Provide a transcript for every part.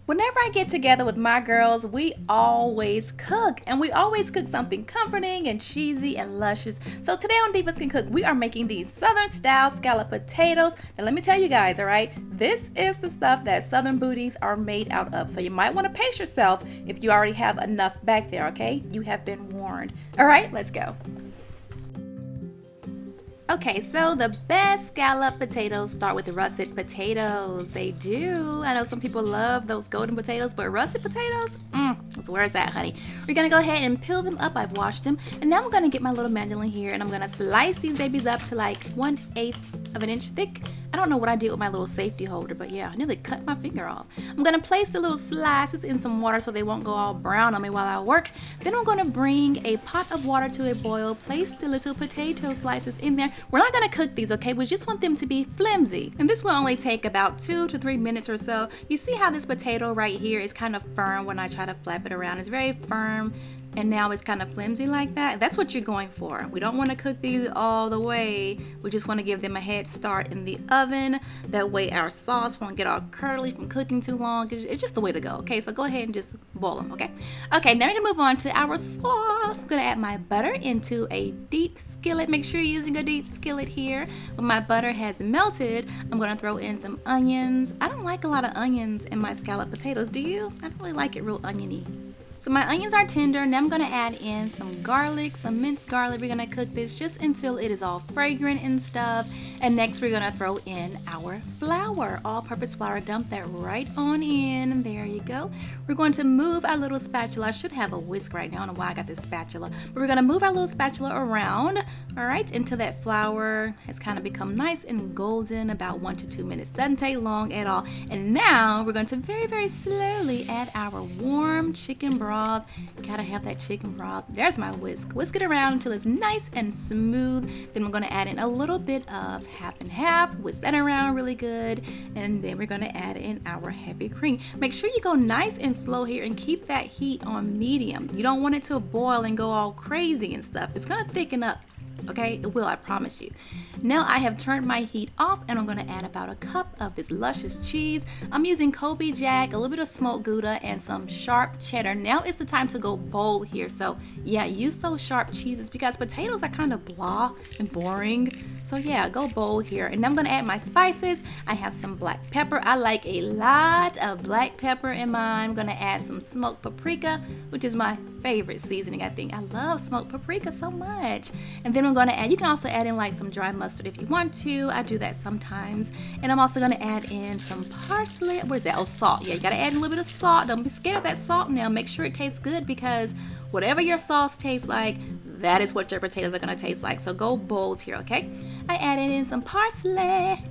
Whenever I get together with my girls, we always cook, and we always cook something comforting and cheesy and luscious. So today on Divas Can Cook, we are making these Southern style scalloped potatoes. And let me tell you guys, all right, this is the stuff that Southern booties are made out of. So you might want to pace yourself if you already have enough back there, okay? You have been warned. All right, let's go. Okay, so the best scalloped potatoes start with the russet potatoes. They do. I know some people love those golden potatoes, but russet potatoes, that's where it's at, honey. We're gonna go ahead and peel them up. I've washed them. And now I'm gonna get my little mandolin here and I'm gonna slice these babies up to like 1/8 of an inch thick. I don't know what I did with my little safety holder, but yeah, I nearly cut my finger off. I'm gonna place the little slices in some water so they won't go all brown on me while I work. Then I'm gonna bring a pot of water to a boil, place the little potato slices in there. We're not gonna cook these, okay? We just want them to be flimsy. And this will only take about 2 to 3 minutes or so. You see how this potato right here is kind of firm when I try to flap it around. It's very firm. And now it's kind of flimsy like that. That's what you're going for. We don't want to cook these all the way. We just want to give them a head start in the oven. That way our sauce won't get all curly from cooking too long. It's just the way to go, okay? So go ahead and just boil them, okay? Okay, now we're going to move on to our sauce. I'm going to add my butter into a deep skillet. Make sure you're using a deep skillet here. When my butter has melted, I'm going to throw in some onions. I don't like a lot of onions in my scalloped potatoes. Do you? I don't really like it real oniony. So my onions are tender. Now I'm going to add in some garlic, some minced garlic. We're going to cook this just until it is all fragrant and stuff. And next we're going to throw in our flour, all-purpose flour. Dump that right on in. There you go. We're going to move our little spatula. I should have a whisk right now. I don't know why I got this spatula. But we're going to move our little spatula around, all right, until that flour has kind of become nice and golden, about 1 to 2 minutes. Doesn't take long at all. And now we're going to very, very slowly add our warm chicken broth. Gotta have that chicken broth. There's my whisk. Whisk it around until it's nice and smooth. Then we're gonna add in a little bit of half and half. Whisk that around really good. And then we're gonna add in our heavy cream. Make sure you go nice and slow here and keep that heat on medium. You don't want it to boil and go all crazy and stuff. It's gonna thicken up. Okay, it will, I promise you. Now I have turned my heat off and I'm going to add about a cup of this luscious cheese. I'm using Kobe Jack, a little bit of smoked Gouda, and some sharp cheddar. Now is the time to go bold here. So yeah, use those sharp cheeses because potatoes are kind of blah and boring. So yeah, go bold here. And I'm going to add my spices. I have some black pepper. I like a lot of black pepper in mine. I'm going to add some smoked paprika, which is my favorite seasoning, I think. I love smoked paprika so much. And then I'm going to add, you can also add in like some dry mustard if you want to. I do that sometimes. And I'm also going to add in some parsley. What is that? Oh, salt. Yeah, you got to add a little bit of salt. Don't be scared of that salt now. Make sure it tastes good because whatever your sauce tastes like, that is what your potatoes are going to taste like. So go bold here, okay? I added in some parsley.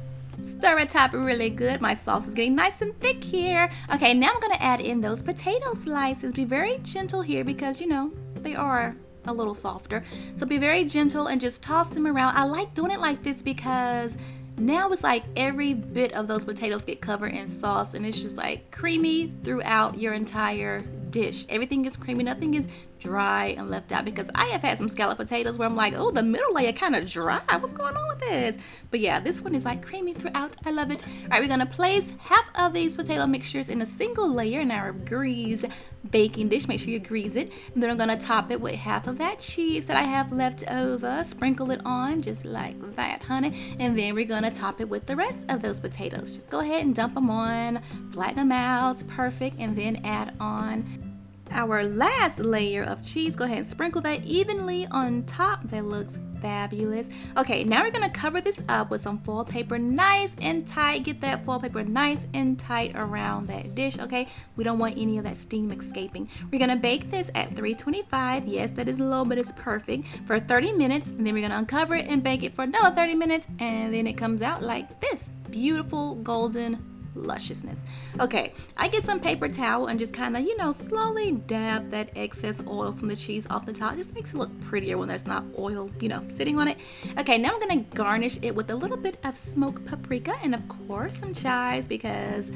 Stir it up really good. My sauce is getting nice and thick here. Okay, now I'm going to add in those potato slices. Be very gentle here because, you know, they are a little softer. So be very gentle and just toss them around. I like doing it like this because now it's like every bit of those potatoes get covered in sauce and it's just like creamy throughout your entire dish. Everything is creamy. Nothing is dry and left out because I have had some scalloped potatoes where I'm like, oh, the middle layer kind of dry. What's going on with this? But yeah, this one is like creamy throughout. I love it. All right, we're going to place half of these potato mixtures in a single layer in our grease baking dish. Make sure you grease it. And then I'm going to top it with half of that cheese that I have left over. Sprinkle it on just like that, honey. And then we're going to top it with the rest of those potatoes. Just go ahead and dump them on, flatten them out. Perfect. And then add on our last layer of cheese. Go ahead and sprinkle that evenly on top. That looks fabulous. Okay, now we're gonna cover this up with some foil paper nice and tight. Get that foil paper nice and tight around that dish, okay? We don't want any of that steam escaping. We're gonna bake this at 325. Yes, that is low, but it's perfect, for 30 minutes. And then we're gonna uncover it and bake it for another 30 minutes. And then it comes out like this. Beautiful golden lusciousness. Okay, I get some paper towel and just kind of, you know, slowly dab that excess oil from the cheese off the top. It just makes it look prettier when there's not oil, you know, sitting on it. Okay, now I'm gonna garnish it with a little bit of smoked paprika and of course some chives because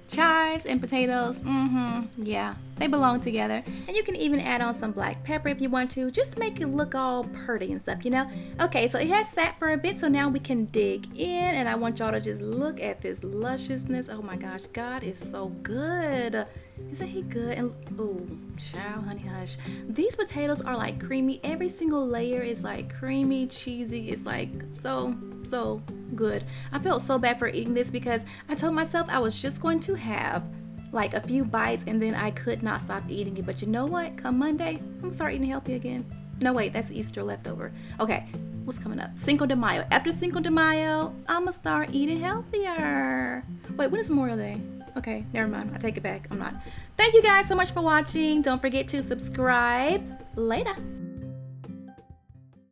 chives and potatoes, yeah, They belong together. And you can even add on some black pepper if you want to. Just make it look all pretty and stuff, you know? Okay, so it has sat for a bit, so now we can dig in. And I want y'all to just look at this lusciousness. Oh my gosh, God is so good. Isn't he good? And oh, child, honey, hush. These potatoes are like creamy. Every single layer is like creamy, cheesy. It's like so good. I felt so bad for eating this because I told myself I was just going to have like a few bites and then I could not stop eating it. But you know what? Come Monday, I'm gonna start eating healthy again. No, wait, that's Easter leftover. Okay, what's coming up? Cinco de Mayo. After Cinco de Mayo, I'm gonna start eating healthier. Wait, when is Memorial Day? Okay, never mind. I take it back. I'm not. Thank you guys so much for watching. Don't forget to subscribe. Later.